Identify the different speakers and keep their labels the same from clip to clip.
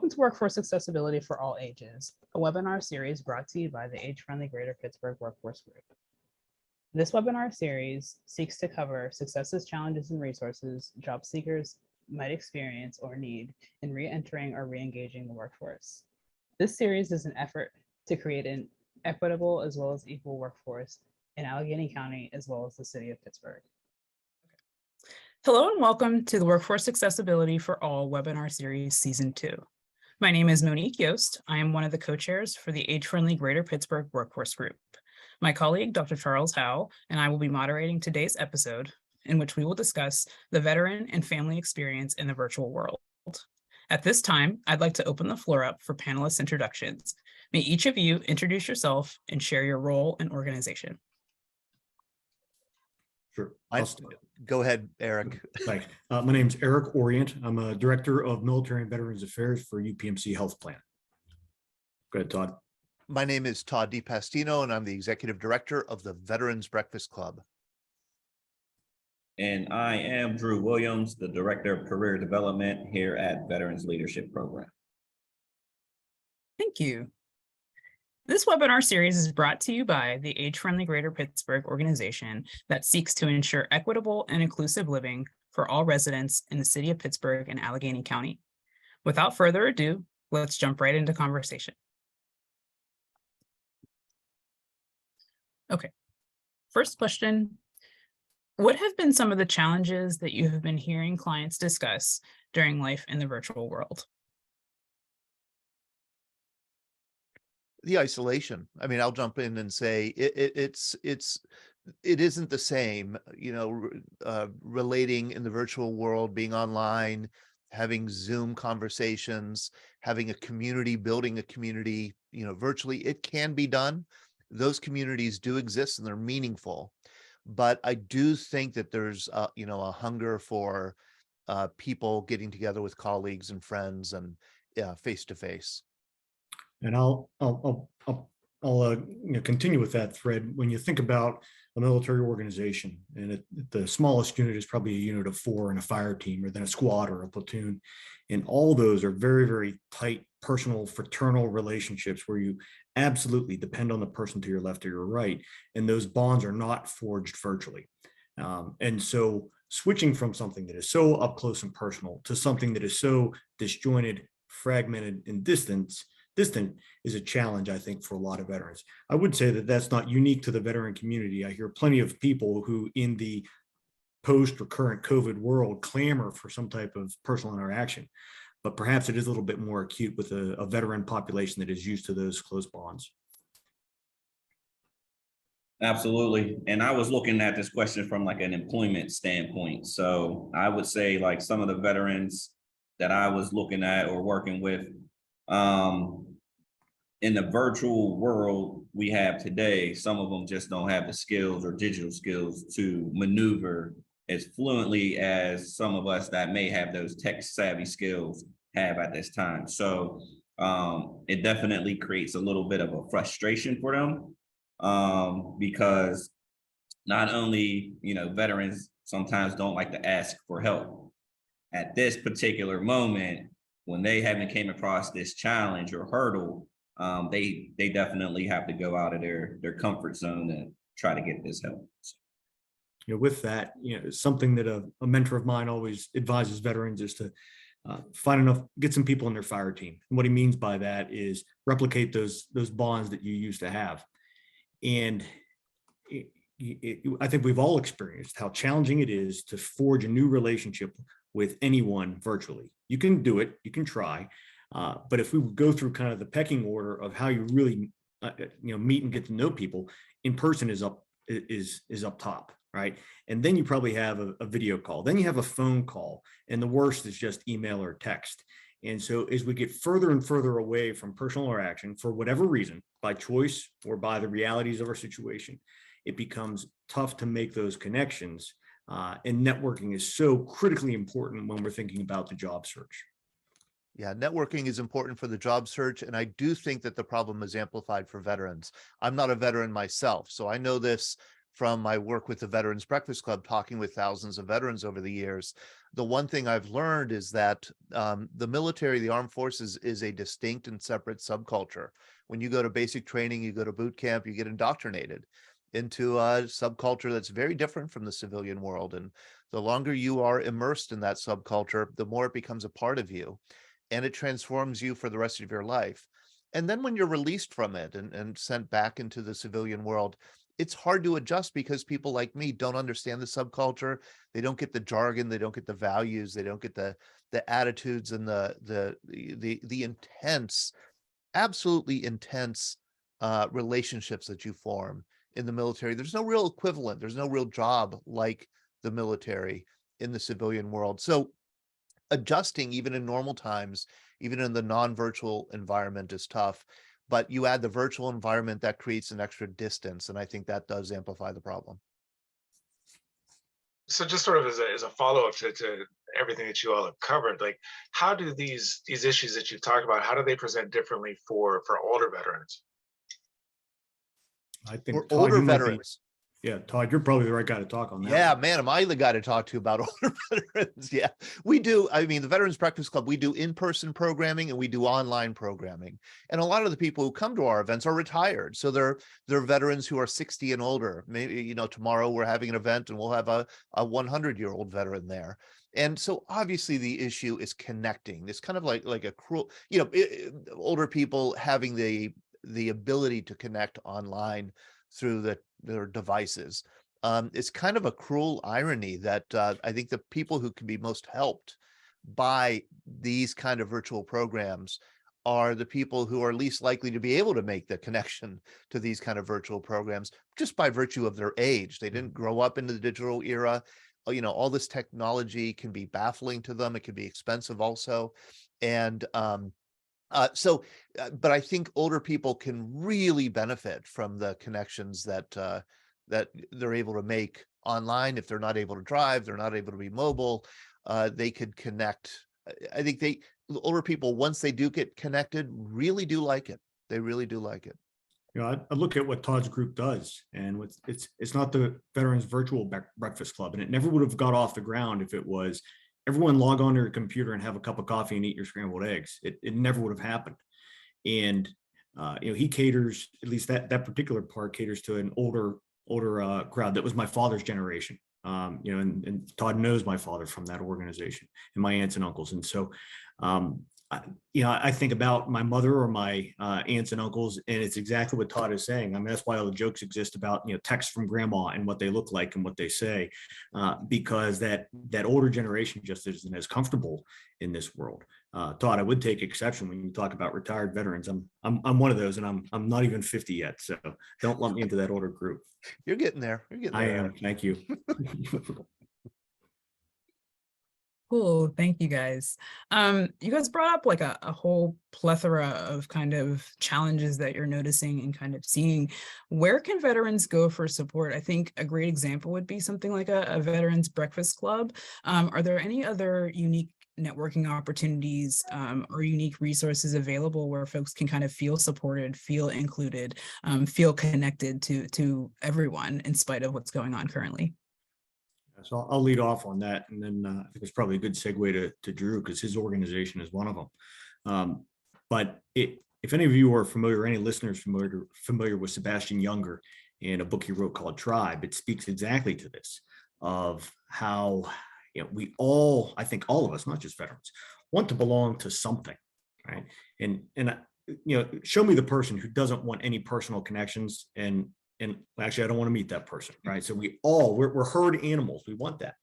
Speaker 1: Welcome to Workforce Accessibility for All Ages, a webinar series brought to you by the Age-Friendly Greater Pittsburgh Workforce Group. This webinar series seeks to cover successes, challenges, and resources job seekers might experience or need in re-entering or re-engaging the workforce. This series is an effort to create an equitable as well as equal workforce in Allegheny County as well as the city of Pittsburgh. Hello and welcome to the Workforce Accessibility for All webinar series season 2. My name is Monique Yost. I am one of the co-chairs for the Age-Friendly Greater Pittsburgh Workforce Group. My colleague, Dr. Charles Howell, and I will be moderating today's episode in which we will discuss the veteran and family experience in the virtual world. At this time, I'd like to open the floor up for panelist introductions. May each of you introduce yourself and share your role and organization.
Speaker 2: Sure.
Speaker 3: Go ahead, Eric.
Speaker 2: Thanks. My name is Eric Orient. I'm a Director of Military and Veterans Affairs for UPMC Health Plan. Go ahead, Todd.
Speaker 3: My name is Todd DiPastino, and I'm the Executive Director of the Veterans Breakfast Club.
Speaker 4: And I am Drew Williams, the Director of Career Development here at Veterans Leadership Program.
Speaker 1: Thank you. This webinar series is brought to you by the Age-Friendly Greater Pittsburgh organization that seeks to ensure equitable and inclusive living for all residents in the city of Pittsburgh and Allegheny County. Without further ado, let's jump right into conversation. Okay, first question. What have been some of the challenges that you have been hearing clients discuss during life in the virtual world?
Speaker 3: The isolation. I mean, I'll jump in and say it isn't the same, relating in the virtual world, being online, having Zoom conversations, having a community, building a community, virtually. It can be done. Those communities do exist and they're meaningful. But I do think that there's, a hunger for people getting together with colleagues and friends and face to face.
Speaker 2: And I'll continue with that thread. When you think about a military organization, and the smallest unit is probably a unit of 4 in a fire team, or then a squad or a platoon, and all those are very, very tight, personal, fraternal relationships where you absolutely depend on the person to your left or your right, and those bonds are not forged virtually. And so switching from something that is so up close and personal to something that is so disjointed, fragmented, and distant is a challenge, I think, for a lot of veterans. I would say that that's not unique to the veteran community. I hear plenty of people who in the post or current COVID world clamor for some type of personal interaction, but perhaps it is a little bit more acute with a veteran population that is used to those close bonds.
Speaker 4: Absolutely. And I was looking at this question from like an employment standpoint. So I would say like some of the veterans that I was looking at or working with, in the virtual world we have today, some of them just don't have the skills or digital skills to maneuver as fluently as some of us that may have those tech savvy skills have at this time. So it definitely creates a little bit of a frustration for them, because not only, veterans sometimes don't like to ask for help. At this particular moment, when they haven't came across this challenge or hurdle, they definitely have to go out of their comfort zone and try to get this help.
Speaker 2: With that, something that a mentor of mine always advises veterans is to get some people in their fire team. And what he means by that is replicate those bonds that you used to have. And I think we've all experienced how challenging it is to forge a new relationship with anyone virtually. You can do it, you can try, but if we go through kind of the pecking order of how you really, meet and get to know people, in person is up top, right? And then you probably have a video call, then you have a phone call, and the worst is just email or text. And so as we get further and further away from personal interaction, for whatever reason, by choice or by the realities of our situation, it becomes tough to make those connections. And networking is so critically important when we're thinking about the job search.
Speaker 3: Yeah, networking is important for the job search. And I do think that the problem is amplified for veterans. I'm not a veteran myself, so I know this from my work with the Veterans Breakfast Club, talking with thousands of veterans over the years, the one thing I've learned is that the military, the armed forces, is a distinct and separate subculture. When you go to basic training, you go to boot camp, you get indoctrinated into a subculture that's very different from the civilian world. And the longer you are immersed in that subculture, the more it becomes a part of you, and it transforms you for the rest of your life. And then when you're released from it and sent back into the civilian world, it's hard to adjust because people like me don't understand the subculture. They don't get the jargon, they don't get the values, they don't get the attitudes and the intense, absolutely intense relationships that you form in the military. There's no real equivalent. There's no real job like the military in the civilian world. So adjusting even in normal times, even in the non-virtual environment, is tough. But you add the virtual environment, that creates an extra distance, and I think that does amplify the problem.
Speaker 5: So just sort of as a follow-up to everything that you all have covered, like how do these issues that you've talked about, how do they present differently for older veterans?
Speaker 2: I think
Speaker 3: For
Speaker 2: Todd,
Speaker 3: older
Speaker 2: you might be-
Speaker 3: veterans.
Speaker 2: Yeah, Todd, you're probably the right guy to talk on that.
Speaker 3: Yeah,
Speaker 2: one.
Speaker 3: man, am I the guy to talk to about older veterans? Yeah, we do. I mean, the Veterans Breakfast Club, we do in-person programming and we do online programming. And a lot of the people who come to our events are retired. So they're veterans who are 60 and older. Maybe, you know, tomorrow we're having an event and we'll have a 100-year-old veteran there. And so obviously the issue is connecting. It's kind of like a cruel, you know, older people having the ability to connect online through their devices. It's kind of a cruel irony that I think the people who can be most helped by these kind of virtual programs are the people who are least likely to be able to make the connection to these kind of virtual programs just by virtue of their age. They didn't grow up in the digital era. You know, all this technology can be baffling to them. It can be expensive also. And but I think older people can really benefit from the connections that that they're able to make online. If they're not able to drive, they're not able to be mobile, they could connect. I think the older people, once they do get connected, really do like it. They really do like it.
Speaker 2: You know, I look at what Todd's group does, and it's not the Veterans Virtual Breakfast Club, and it never would have got off the ground if it was everyone log on to your computer and have a cup of coffee and eat your scrambled eggs. It never would have happened. And you know, he caters, at least that particular part caters to an older crowd. That was my father's generation. You know, and Todd knows my father from that organization and my aunts and uncles. And so, you know, I think about my mother or my aunts and uncles, and it's exactly what Todd is saying. I mean, that's why all the jokes exist about, you know, texts from grandma and what they look like and what they say, because that older generation just isn't as comfortable in this world. Todd, I would take exception when you talk about retired veterans. I'm one of those, and I'm not even 50 yet, so don't lump me into that older group.
Speaker 3: You're getting there. You're getting there.
Speaker 2: I am. Thank you.
Speaker 1: Cool. Thank you guys. You guys brought up like a whole plethora of kind of challenges that you're noticing and kind of seeing. Where can veterans go for support? I think a great example would be something like a Veterans Breakfast Club. Are there any other unique networking opportunities or unique resources available where folks can kind of feel supported, feel included, feel connected to everyone in spite of what's going on currently?
Speaker 2: So I'll lead off on that, and then I think it's probably a good segue to Drew, because his organization is one of them. But if any of you are familiar, any listeners familiar with Sebastian Junger and a book he wrote called Tribe, it speaks exactly to this, of how, you know, we all, I think all of us, not just veterans, want to belong to something, right? And you know, show me the person who doesn't want any personal connections, and actually, I don't want to meet that person, right? So we're herd animals. We want that.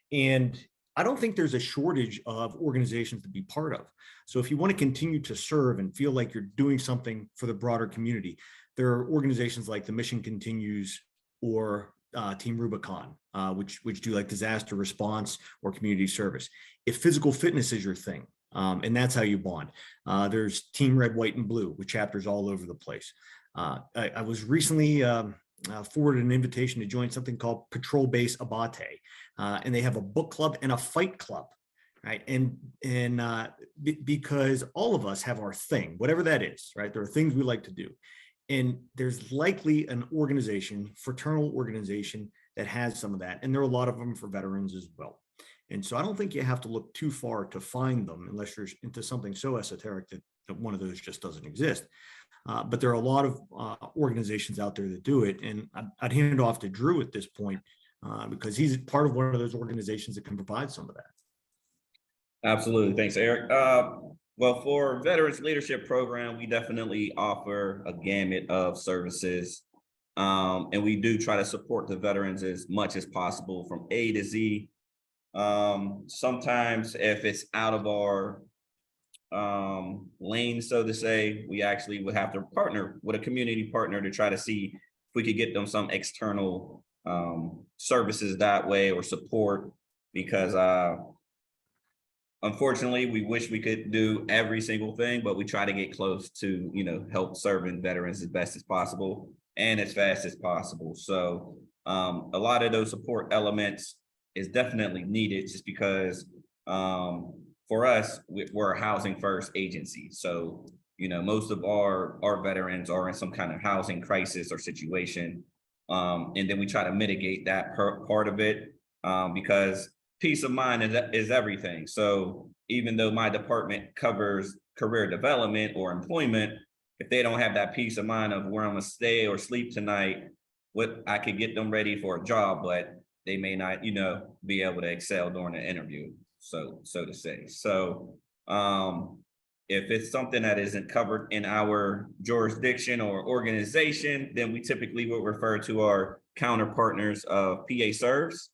Speaker 2: And I don't think there's a shortage of organizations to be part of. So if you want to continue to serve and feel like you're doing something for the broader community, there are organizations like the Mission Continues or Team Rubicon, which do like disaster response or community service. If physical fitness is your thing, and that's how you bond, there's Team Red, White, and Blue with chapters all over the place. I was recently forwarded an invitation to join something called Patrol Base Abate, and they have a book club and a fight club, right? And because all of us have our thing, whatever that is, right? There are things we like to do, And there's likely an organization, fraternal organization, that has some of that. And there are a lot of them for veterans as well. And so I don't think you have to look too far to find them unless you're into something so esoteric that one of those just doesn't exist. But there are a lot of organizations out there that do it. And I'd hand it off to Drew at this point because he's part of one of those organizations that can provide some of that.
Speaker 4: Absolutely. Thanks, Eric. Well, for Veterans Leadership Program, we definitely offer a gamut of services. And we do try to support the veterans as much as possible from A to Z. Sometimes if it's out of our lane, so to say, we actually would have to partner with a community partner to try to see if we could get them some external services that way or support, because unfortunately, we wish we could do every single thing, but we try to get close to, help serving veterans as best as possible and as fast as possible. So a lot of those support elements is definitely needed just because for us, we're a housing first agency. So, most of our veterans are in some kind of housing crisis or situation. And then we try to mitigate that part of it because peace of mind is everything. So even though my department covers career development or employment, if they don't have that peace of mind of where I'm gonna stay or sleep tonight, what I could get them ready for a job, but they may not, be able to excel during the interview, so to say. So if it's something that isn't covered in our jurisdiction or organization, then we typically will refer to our counterpartners of PA Serves.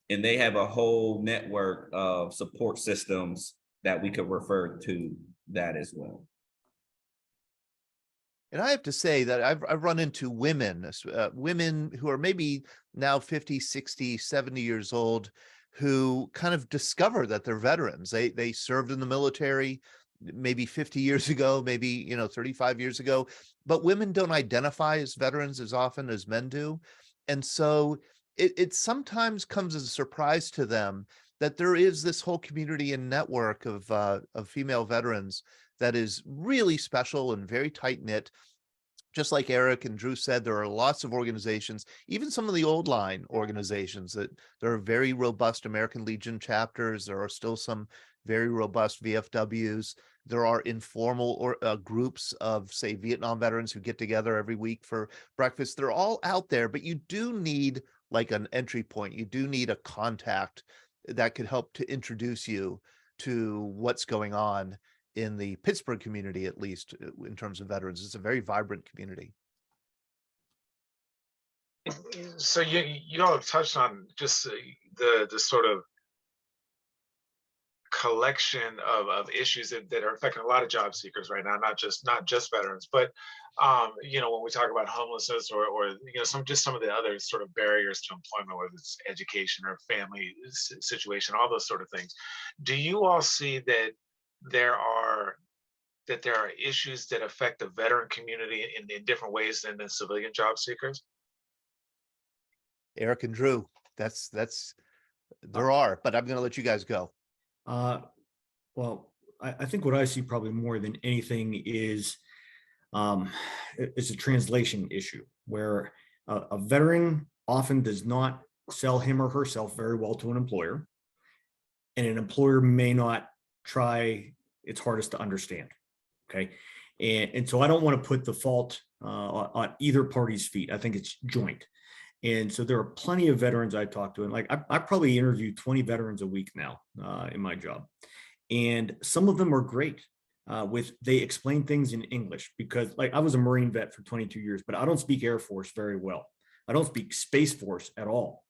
Speaker 4: And they have a whole network of support systems that we could refer to that as well.
Speaker 3: And I have to say that I've run into women who are maybe now 50, 60, 70 years old, who kind of discover that they're veterans. They served in the military maybe 50 years ago, maybe 35 years ago, but women don't identify as veterans as often as men do. And so it sometimes comes as a surprise to them that there is this whole community and network of female veterans that is really special and very tight knit. Just like Eric and Drew said, there are lots of organizations, even some of the old line organizations, that there are very robust American Legion chapters. There are still some very robust VFWs. There are informal groups of, say, Vietnam veterans who get together every week for breakfast. They're all out there, but you do need like an entry point. You do need a contact that could help to introduce you to what's going on in the Pittsburgh community, at least in terms of veterans. It's a very vibrant community.
Speaker 5: So you all have touched on just the sort of collection of issues that are affecting a lot of job seekers right now, not just veterans, but when we talk about homelessness or some of the other sort of barriers to employment, whether it's education or family situation, all those sort of things. Do you all see that there are issues that affect the veteran community in different ways than the civilian job seekers?
Speaker 3: Eric and Drew, there are, but I'm going to let you guys go.
Speaker 2: Well, I think what I see probably more than anything is it's a translation issue where a veteran often does not sell him or herself very well to an employer, and an employer may not try its hardest to understand. Okay. And so I don't want to put the fault on either party's feet. I think it's joint. And so there are plenty of veterans I talk to, and like I probably interview 20 veterans a week now in my job. And some of them are great they explain things in English, because like I was a Marine vet for 22 years, but I don't speak Air Force very well. I don't speak Space Force at all.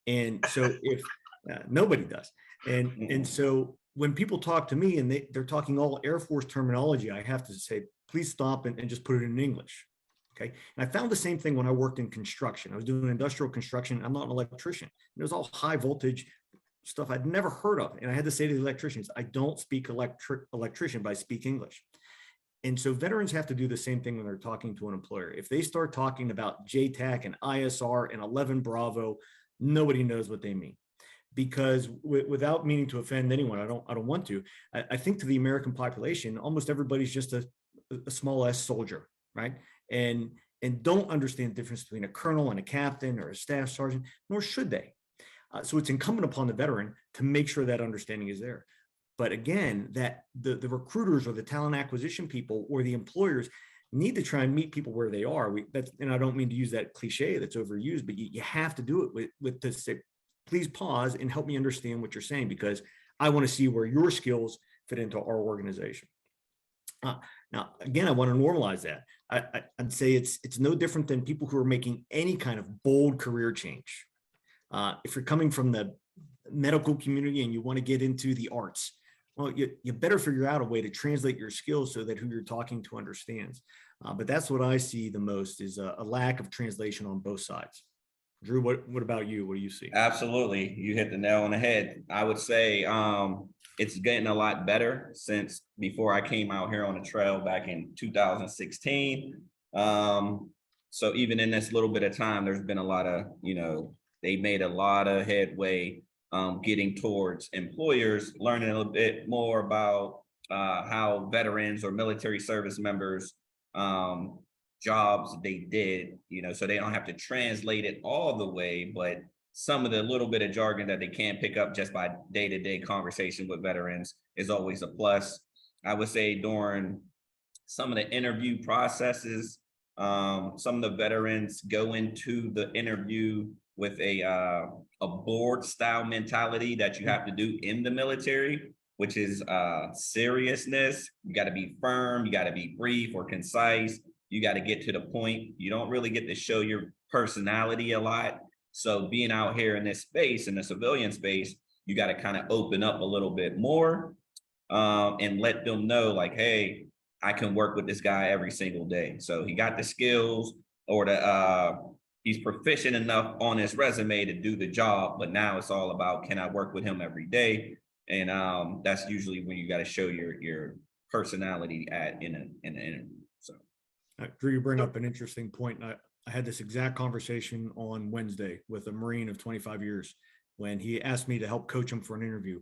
Speaker 2: And so if nobody does. And so when people talk to me and they're talking all Air Force terminology, I have to say, please stop and just put it in English. Okay. And I found the same thing when I worked in construction. I was doing industrial construction. I'm not an electrician. It was all high voltage stuff I'd never heard of. And I had to say to the electricians, I don't speak electrician, but I speak English. And so veterans have to do the same thing when they're talking to an employer. If they start talking about JTAC and ISR and 11 Bravo, nobody knows what they mean. Because without meaning to offend anyone, I don't want to. I think to the American population, almost everybody's just a small S soldier, right? and don't understand the difference between a colonel and a captain or a staff sergeant, nor should they. So it's incumbent upon the veteran to make sure that understanding is there. But again, that the recruiters or the talent acquisition people or the employers need to try and meet people where they are. And I don't mean to use that cliche that's overused, but you have to do it with to say, please pause and help me understand what you're saying, because I want to see where your skills fit into our organization. Now, again, I want to normalize that. I'd say it's no different than people who are making any kind of bold career change. If you're coming from the medical community and you want to get into the arts, well, you better figure out a way to translate your skills so that who you're talking to understands. But that's what I see the most, is a lack of translation on both sides. Drew, what about you? What do you see?
Speaker 4: Absolutely. You hit the nail on the head. I would say it's getting a lot better since before I came out here on the trail back in 2016. So even in this little bit of time, there's been a lot of, they made a lot of headway getting towards employers, learning a little bit more about how veterans or military service members jobs they did, so they don't have to translate it all the way, but some of the little bit of jargon that they can pick up just by day-to-day conversation with veterans is always a plus. I would say during some of the interview processes, some of the veterans go into the interview with a board style mentality that you have to do in the military, which is seriousness. You got to be firm, you got to be brief or concise. You got to get to the point. You don't really get to show your personality a lot. So being out here in this space, in the civilian space, you got to kind of open up a little bit more and let them know, like, hey, I can work with this guy every single day. So he got the skills, or he's proficient enough on his resume to do the job, but now it's all about, can I work with him every day? And that's usually when you got to show your personality in an interview. So.
Speaker 2: Drew, you bring up an interesting point. I had this exact conversation on Wednesday with a Marine of 25 years when he asked me to help coach him for an interview.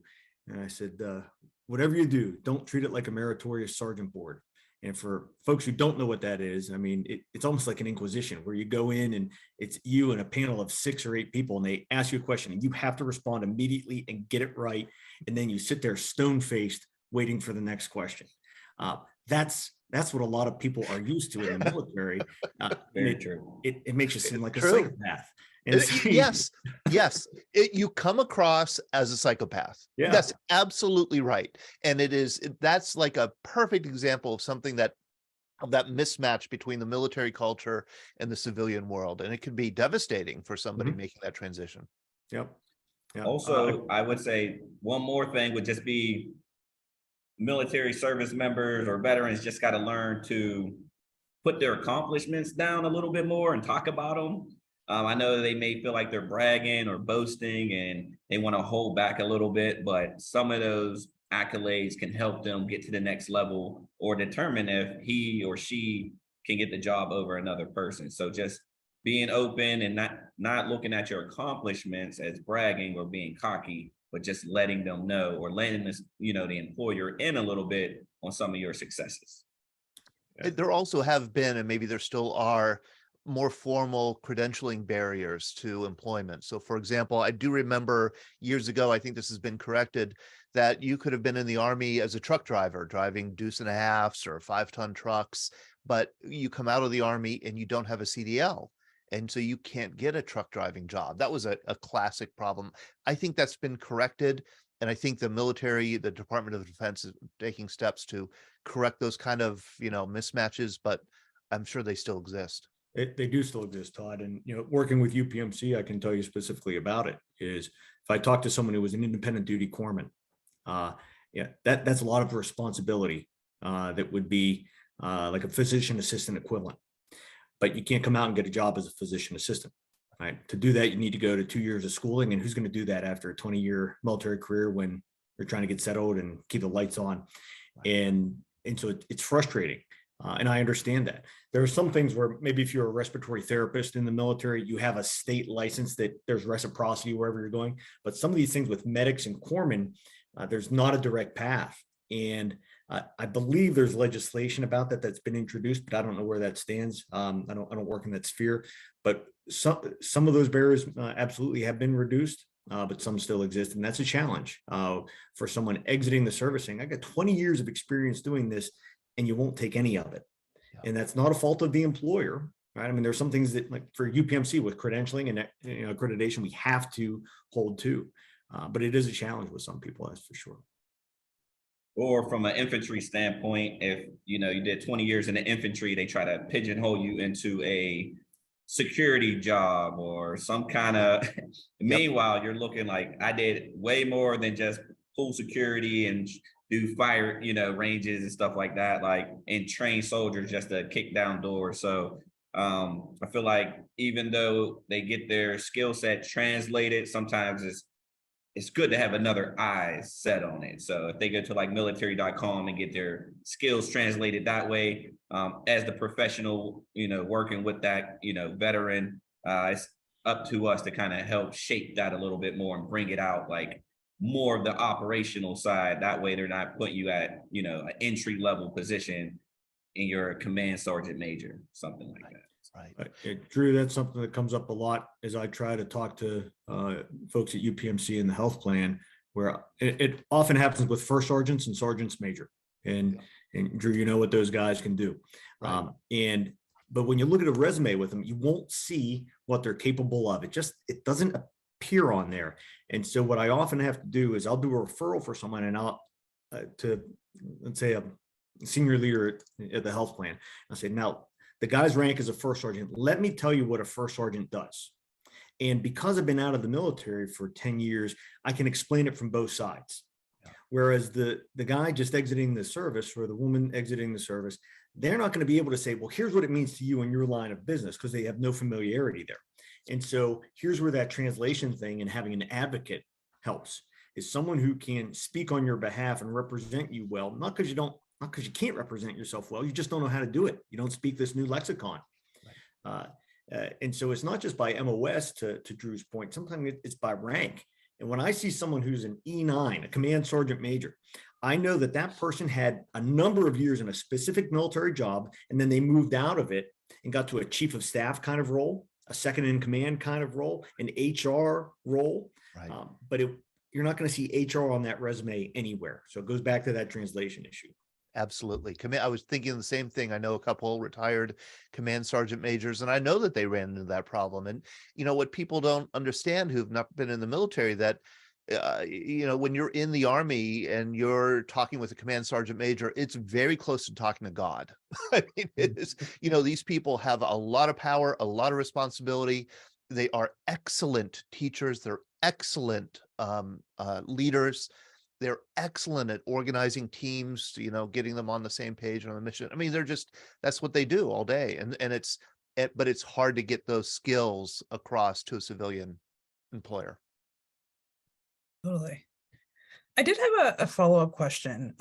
Speaker 2: And I said, whatever you do, don't treat it like a meritorious sergeant board. And for folks who don't know what that is, I mean, it's almost like an inquisition where you go in and it's you and a panel of 6 or 8 people, and they ask you a question and you have to respond immediately and get it right. And then you sit there stone-faced waiting for the next question. That's what a lot of people are used to in the military.
Speaker 4: Very true.
Speaker 2: It makes you seem like a
Speaker 3: True.
Speaker 2: psychopath. And
Speaker 3: Yes. You come across as a psychopath.
Speaker 2: Yeah.
Speaker 3: That's absolutely right. And that's like a perfect example of something of that mismatch between the military culture and the civilian world. And it can be devastating for somebody making that transition.
Speaker 2: Yep.
Speaker 4: Also, I would say one more thing would just be military service members or veterans just got to learn to put their accomplishments down a little bit more and talk about them. I know they may feel like they're bragging or boasting and they want to hold back a little bit, but some of those accolades can help them get to the next level or determine if he or she can get the job over another person. So just being open and not looking at your accomplishments as bragging or being cocky, but just letting them know, or letting this, the employer in a little bit on some of your successes.
Speaker 3: There also have been, and maybe there still are, more formal credentialing barriers to employment. So for example, I do remember years ago, I think this has been corrected, that you could have been in the Army as a truck driver, driving 2.5s or 5-ton trucks, but you come out of the Army and you don't have a CDL. And so you can't get a truck driving job. That was a classic problem. I think that's been corrected. And I think the military, the Department of Defense is taking steps to correct those kind of, mismatches, but I'm sure they still exist.
Speaker 2: They do still exist, Todd. And, working with UPMC, I can tell you specifically about it is if I talk to someone who was an independent duty corpsman, that's a lot of responsibility that would be like a physician assistant equivalent. But you can't come out and get a job as a physician assistant, right? To do that, you need to go to 2 years of schooling. And who's going to do that after a 20-year military career when they're trying to get settled and keep the lights on? And so it's frustrating. And I understand that. There are some things where maybe if you're a respiratory therapist in the military, you have a state license that there's reciprocity wherever you're going. But some of these things with medics and corpsmen, there's not a direct path. And I believe there's legislation about that that's been introduced, but I don't know where that stands. I don't work in that sphere, but some of those barriers absolutely have been reduced, but some still exist, and that's a challenge for someone exiting the service saying, "I got 20 years of experience doing this, and you won't take any of it."
Speaker 3: Yeah.
Speaker 2: And that's not a fault of the employer, right? I mean, there's some things that, like for UPMC with credentialing and accreditation, we have to hold to, but it is a challenge with some people, that's for sure.
Speaker 4: Or from an infantry standpoint, if you did 20 years in the infantry, they try to pigeonhole you into a security job or some kind of meanwhile, you're looking like I did way more than just pool security and do fire, ranges and stuff like that, like and train soldiers just to kick down doors. So I feel like even though they get their skill set translated, sometimes it's good to have another eyes set on it. So if they go to like military.com and get their skills translated that way, as the professional, working with that, veteran, it's up to us to kind of help shape that a little bit more and bring it out like more of the operational side. That way they're not putting you at, an entry level position and you're a command sergeant major, something like that.
Speaker 3: Right.
Speaker 2: Drew, that's something that comes up a lot as I try to talk to folks at UPMC in the health plan, where it often happens with first sergeants and sergeants major. And Drew, you know what those guys can do.
Speaker 3: Right.
Speaker 2: But when you look at a resume with them, you won't see what they're capable of. It doesn't appear on there. And so what I often have to do is I'll do a referral for someone and I'll to, let's say, a senior leader at the health plan. I'll say, now, the guy's rank is a first sergeant. Let me tell you what a first sergeant does. And because I've been out of the military for 10 years, I can explain it from both sides. Yeah. Whereas the guy just exiting the service or the woman exiting the service, they're not going to be able to say, well, here's what it means to you in your line of business, because they have no familiarity there. And so here's where that translation thing and having an advocate helps, is someone who can speak on your behalf and represent you well, not because you can't represent yourself well, you just don't know how to do it. You don't speak this new lexicon. Right. And so it's not just by MOS, to Drew's point, sometimes it's by rank. And when I see someone who's an E9, a command sergeant major, I know that that person had a number of years in a specific military job, and then they moved out of it and got to a chief of staff kind of role, a second in command kind of role, an HR role.
Speaker 3: Right.
Speaker 2: But you're not going to see HR on that resume anywhere. So it goes back to that translation issue.
Speaker 3: Absolutely. I was thinking the same thing. I know a couple retired command sergeant majors, and I know that they ran into that problem. And, what people don't understand who've not been in the military, that, when you're in the Army and you're talking with a command sergeant major, it's very close to talking to God. I mean, it is, these people have a lot of power, a lot of responsibility. They are excellent teachers. They're excellent leaders. They're excellent at organizing teams, getting them on the same page on the mission. I mean, that's what they do all day. But it's hard to get those skills across to a civilian employer.
Speaker 1: Totally. I did have a follow-up question.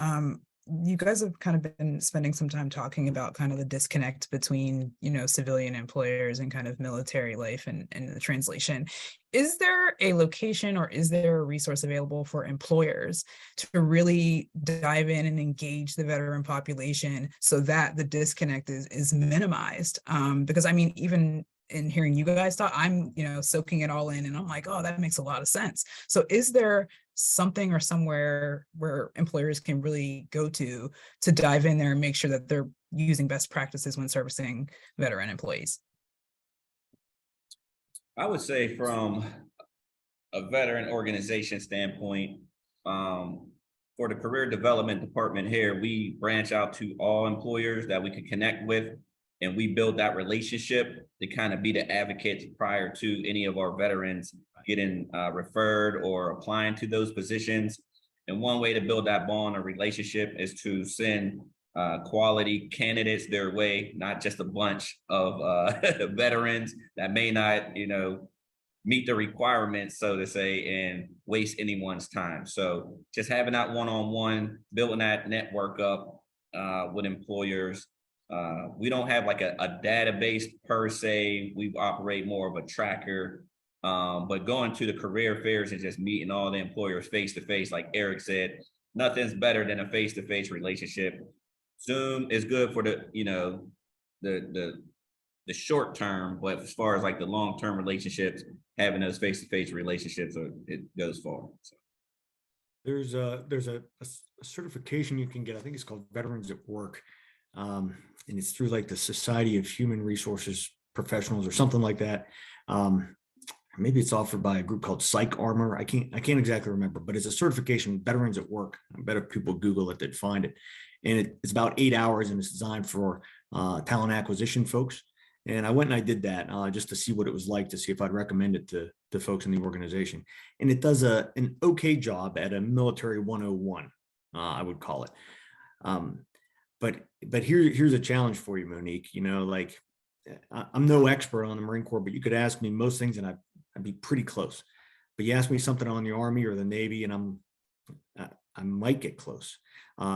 Speaker 1: You guys have kind of been spending some time talking about kind of the disconnect between, civilian employers and kind of military life and the translation. Is there a location or is there a resource available for employers to really dive in and engage the veteran population so that the disconnect is minimized? Because I mean, even in hearing you guys talk, I'm, soaking it all in and I'm like, oh, that makes a lot of sense. So is there something or somewhere where employers can really go to dive in there and make sure that they're using best practices when servicing veteran employees?
Speaker 4: I would say from a veteran organization standpoint, for the career development department here, we branch out to all employers that we can connect with, and we build that relationship to kind of be the advocates prior to any of our veterans getting referred or applying to those positions. And one way to build that bond or relationship is to send quality candidates their way, not just a bunch of veterans that may not, meet the requirements, so to say, and waste anyone's time. So just having that one-on-one, building that network up with employers. We don't have like a database per se. We operate more of a tracker, but going to the career fairs and just meeting all the employers face to face, like Eric said, nothing's better than a face-to-face relationship. Zoom is good for the, the short term, but as far as like the long-term relationships, having those face-to-face relationships, it goes far. So.
Speaker 2: There's a certification you can get. I think it's called Veterans at Work. And it's through like the Society of Human Resources Professionals or something like that. Maybe it's offered by a group called Psych Armor. I can't exactly remember, but it's a certification, Veterans at Work. I bet if people Google it, they'd find it. And it's about 8 hours, and it's designed for talent acquisition folks. And I went and I did that just to see what it was like, to see if I'd recommend it to folks in the organization. And it does an okay job at a military 101, I would call it. But here's a challenge for you, Monique. Like, I'm no expert on the Marine Corps, but you could ask me most things and I'd be pretty close. But you ask me something on the Army or the Navy, and I might get close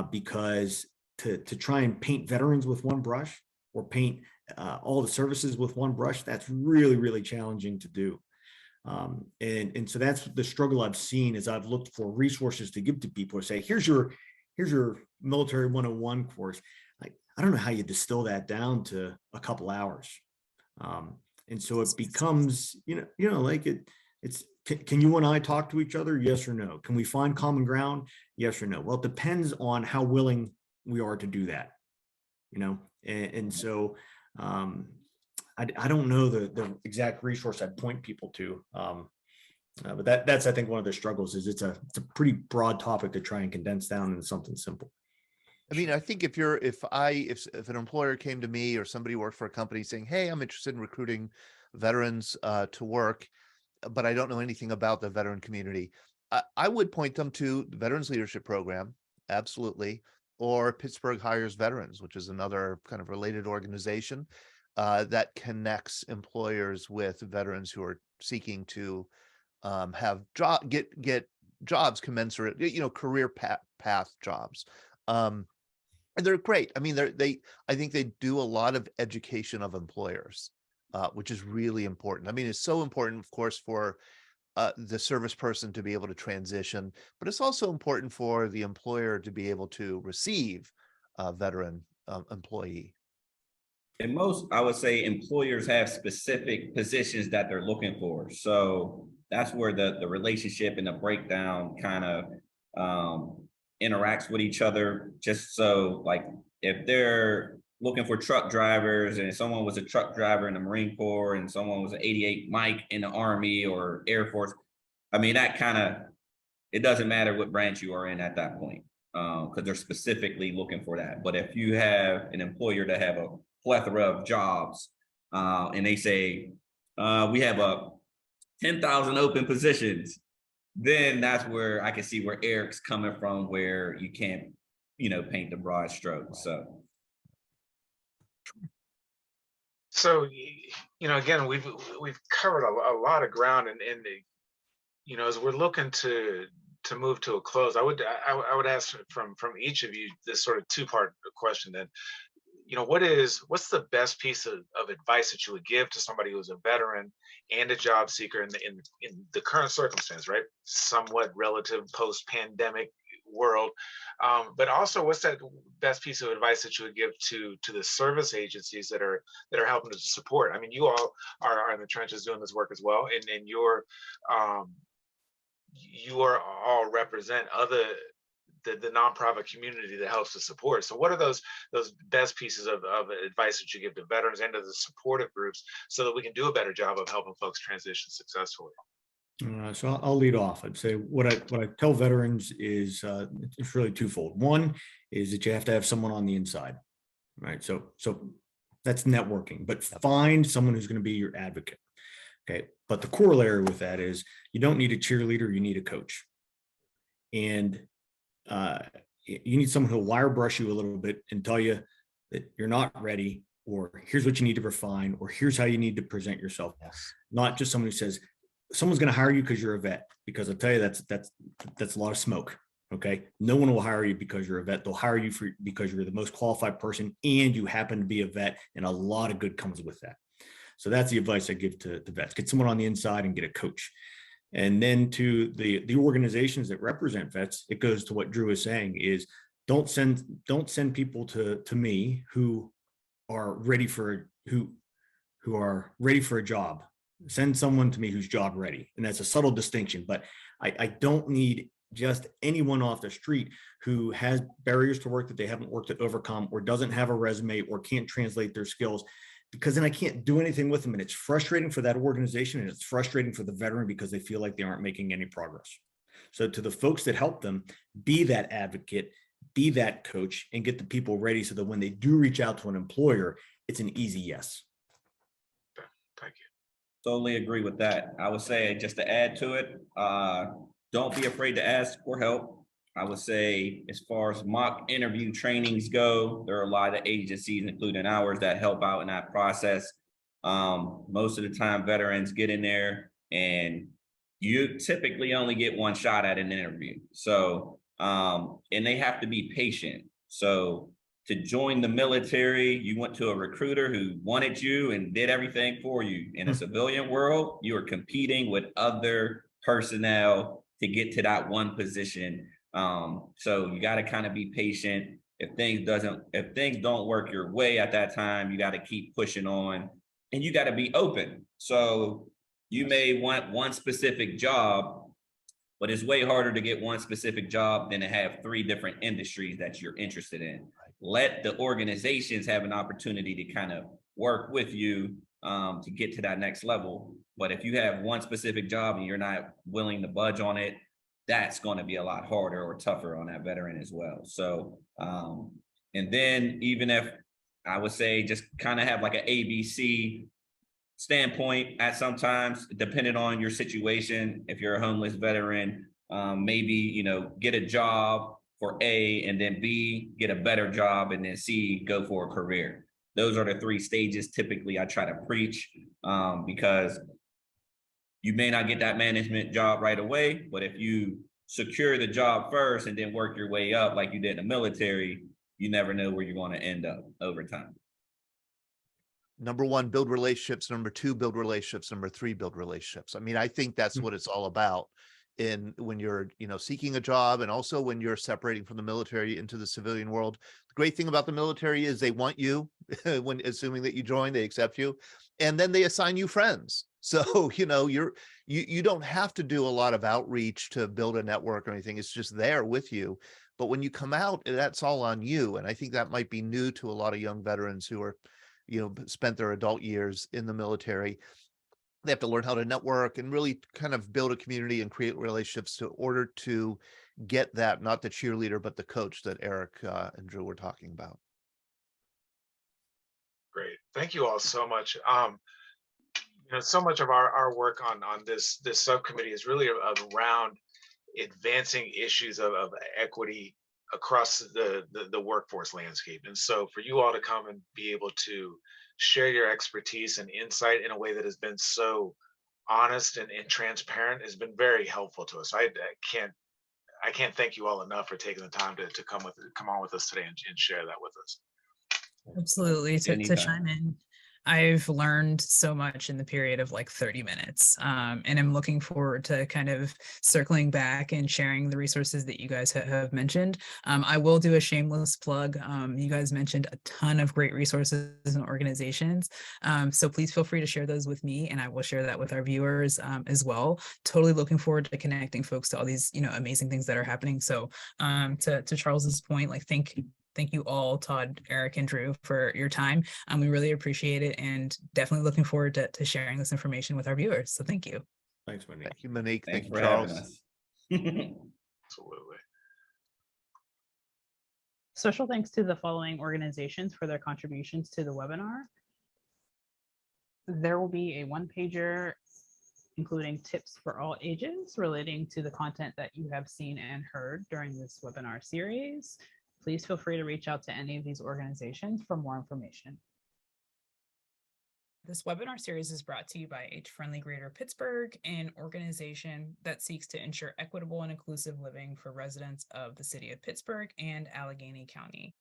Speaker 2: because to try and paint veterans with one brush, or paint all the services with one brush, that's really, really challenging to do. And so that's the struggle I've seen as I've looked for resources to give to people, to say, here's your military 101 course. I don't know how you distill that down to a couple hours. And so it becomes, like it's, can you and I talk to each other? Yes or no? Can we find common ground? Yes or no? Well, it depends on how willing we are to do that, and so I don't know the exact resource I'd point people to. But that's, I think, one of the struggles is it's a pretty broad topic to try and condense down into something simple.
Speaker 3: I mean, I think if an employer came to me, or somebody worked for a company saying, hey, I'm interested in recruiting veterans to work, but I don't know anything about the veteran community, I would point them to the Veterans Leadership Program, absolutely, or Pittsburgh Hires Veterans, which is another kind of related organization that connects employers with veterans who are seeking to have get jobs commensurate, career path jobs. And they're great. I mean, I think they do a lot of education of employers, which is really important. I mean, it's so important, of course, for the service person to be able to transition, but it's also important for the employer to be able to receive a veteran employee.
Speaker 4: And most, I would say, employers have specific positions that they're looking for. So that's where the relationship and the breakdown kind of interacts with each other. Just so, like, if they're looking for truck drivers and someone was a truck driver in the Marine Corps and someone was an 88 Mike in the Army or Air Force, I mean, that kind of, it doesn't matter what branch you are in at that point, because they're specifically looking for that. But if you have an employer that have a plethora of jobs and they say, we have 10,000 open positions, then that's where I can see where Eric's coming from, where you can't, paint the broad strokes.
Speaker 5: So, again, we've covered a lot of ground, and as we're looking to move to a close, I would ask from each of you this sort of two-part question then. What's the best piece of advice that you would give to somebody who's a veteran and a job seeker in the current circumstance, right? Somewhat relative post-pandemic world. But also, what's that best piece of advice that you would give to the service agencies that are helping to support? I mean, you all are in the trenches doing this work as well, and you are all represent the nonprofit community that helps to support. So what are those best pieces of advice that you give to veterans and to the supportive groups so that we can do a better job of helping folks transition successfully?
Speaker 2: So I'll lead off. I'd say what I tell veterans is it's really twofold. One is that you have to have someone on the inside, right? So that's networking, but find someone who's going to be your advocate. Okay. But the corollary with that is you don't need a cheerleader, you need a coach. And you need someone who'll wire brush you a little bit and tell you that you're not ready, or here's what you need to refine, or here's how you need to present yourself.
Speaker 3: Yes.
Speaker 2: Not just someone who says someone's going to hire you because you're a vet, because I'll tell you that's a lot of smoke. Okay. No one will hire you because you're a vet. They'll hire you because you're the most qualified person and you happen to be a vet, and a lot of good comes with that. So that's the advice I give to vets. Get someone on the inside and get a coach. And then to the organizations that represent vets, it goes to what Drew is saying is don't send people to me who are ready for a job. Send someone to me who's job ready. And that's a subtle distinction, but I don't need just anyone off the street who has barriers to work that they haven't worked to overcome, or doesn't have a resume, or can't translate their skills, because then I can't do anything with them. And it's frustrating for that organization, and it's frustrating for the veteran because they feel like they aren't making any progress. So to the folks that help them, be that advocate, be that coach, and get the people ready so that when they do reach out to an employer, it's an easy yes.
Speaker 5: Thank you.
Speaker 4: Totally agree with that. I would say, just to add to it, don't be afraid to ask for help. I would say, as far as mock interview trainings go, there are a lot of agencies, including ours, that help out in that process. Most of the time, veterans get in there and you typically only get one shot at an interview. So, and they have to be patient. So to join the military, you went to a recruiter who wanted you and did everything for you. In a civilian world, you are competing with other personnel to get to that one position. So you got to kind of be patient. If things don't work your way at that time, you got to keep pushing on, and you got to be open. So you may want one specific job, but it's way harder to get one specific job than to have 3 different industries that you're interested in. Let the organizations have an opportunity to kind of work with you to get to that next level. But if you have one specific job and you're not willing to budge on it, that's going to be a lot harder or tougher on that veteran as well. So, and then even if I would say just kind of have like an ABC standpoint at sometimes, depending on your situation. If you're a homeless veteran, maybe, you know, get a job for A, and then B, get a better job, and then C, go for a career. Those are the 3 stages typically I try to preach, because you may not get that management job right away, but if you secure the job first and then work your way up like you did in the military, you never know where you're going to end up over time.
Speaker 3: Number 1, build relationships. Number 2, build relationships. Number 3, build relationships. I mean, I think that's what it's all about when you're, seeking a job, and also when you're separating from the military into the civilian world. The great thing about the military is they want you when, assuming that you join, they accept you, and then they assign you friends. So, you don't have to do a lot of outreach to build a network or anything. It's just there with you. But when you come out, that's all on you. And I think that might be new to a lot of young veterans who are, spent their adult years in the military. They have to learn how to network and really kind of build a community and create relationships in order to get that, not the cheerleader, but the coach that Eric and Drew were talking about.
Speaker 5: Great. Thank you all so much. So much of our work on this subcommittee is really around advancing issues of equity across the workforce landscape. And so for you all to come and be able to share your expertise and insight in a way that has been so honest and transparent has been very helpful to us. I can't thank you all enough for taking the time to come on with us today and share that with us.
Speaker 1: Absolutely. To chime in, I've learned so much in the period of like 30 minutes, and I'm looking forward to kind of circling back and sharing the resources that you guys have mentioned. I will do a shameless plug. You guys mentioned a ton of great resources and organizations, so please feel free to share those with me, and I will share that with our viewers as well. Totally looking forward to connecting folks to all these amazing things that are happening. So to Charles's point, like thank you all, Todd, Eric, and Drew, for your time. We really appreciate it, and definitely looking forward to sharing this information with our viewers. So thank you.
Speaker 2: Thanks, Monique.
Speaker 3: Thank you, Monique.
Speaker 4: Thanks
Speaker 3: Thank you,
Speaker 4: for
Speaker 3: Charles.
Speaker 4: having us.
Speaker 5: Absolutely.
Speaker 6: Special thanks to the following organizations for their contributions to the webinar. There will be a one-pager including tips for all ages relating to the content that you have seen and heard during this webinar series. Please feel free to reach out to any of these organizations for more information.
Speaker 1: This webinar series is brought to you by Age Friendly Greater Pittsburgh, an organization that seeks to ensure equitable and inclusive living for residents of the city of Pittsburgh and Allegheny County.